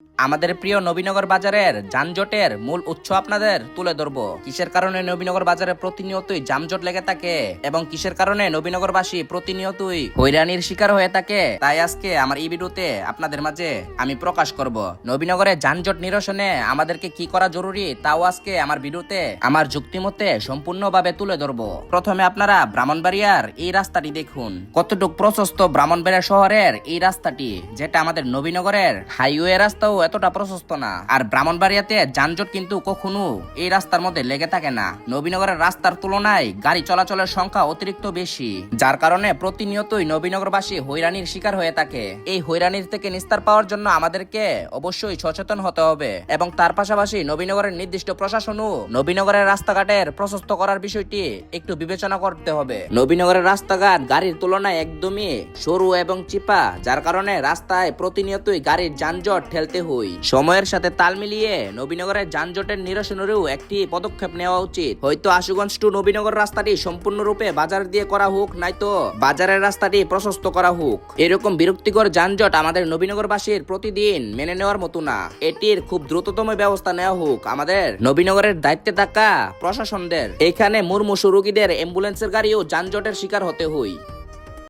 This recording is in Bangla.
আমাদের প্রিয় নবীনগর বাজারের যানজটের মূল উৎস আপনাদের তুলে ধরবো। কিসের কারণে নবীনগর বাজারে প্রতিনিয়তই যানজট লেগে থাকে এবং কিসের কারণে নবীনগরবাসী প্রতিনিয়তই হয়রানির শিকার হয়ে থাকে, তাই আজকে আমার এই ভিডিওতে আপনাদের মাঝে আমি প্রকাশ করব। নবীনগরে যানজট নিরসনে আমাদেরকে কি করা জরুরি তাও আজকে আমার ভিডিওতে আমার যুক্তিমতে সম্পূর্ণভাবে তুলে ধরবো। প্রথমে আপনারা ব্রাহ্মণবাড়িয়ার এই রাস্তাটি দেখুন, কতটুক প্রশস্ত ব্রাহ্মণবাড়িয়া শহরের এই রাস্তাটি, যেটা আমাদের নবীনগরের হাইওয়ে রাস্তাও এতটা প্রশস্ত না। আর ব্রাহ্মণবাড়িয়াতে যানজট কিন্তু কখনো এই রাস্তার মধ্যে লেগে থাকে না। নবীনগরের রাস্তার তুলনায় গাড়ি চলাচলের সংখ্যা অতিরিক্ত বেশি, যার কারণে প্রতিনিয়তই নবীনগরবাসী হয়রানির শিকার হয়ে থাকে। এই হয়রানির থেকে নিস্তার পাওয়ার জন্য আমাদেরকে অবশ্যই সচেতন হতে হবে এবং তার পাশাপাশি নবীনগরের নির্দিষ্ট প্রশাসনও নবীনগরের রাস্তাঘাটের প্রশস্ত করার বিষয়টি একটু বিবেচনা করতে হবে। নবীনগরের রাস্তাঘাট গাড়ির তুলনায় একদমই সরু এবং চিপা, যার কারণে রাস্তায় প্রতিনিয়তই গাড়ির যানজট ঠেলতে হয়। সময়ের সাথে তাল মিলিয়ে নবীনগরের যানজটের নিরসনেরও একটি পদক্ষেপ নেওয়া উচিত। হয়তো আশুগঞ্জ টু নবীনগর রাস্তাটি সম্পূর্ণরূপে বাজার দিয়ে করা হোক, নয়তো বাজারের রাস্তাটি প্রশস্ত করা হোক। এরকম বিরক্তিকর যানজট আমাদের নবীনগরবাসীর প্রতিদিন মেনে নেওয়ার মতো না। এটির খুব দ্রুততম ব্যবস্থা নেওয়া হোক আমাদের নবীনগরের দায়িত্বে থাকা প্রশাসনদের। এখানে মুমূর্ষু রোগীদের অ্যাম্বুলেন্সের গাড়িও যানজটের শিকার হতে হয়।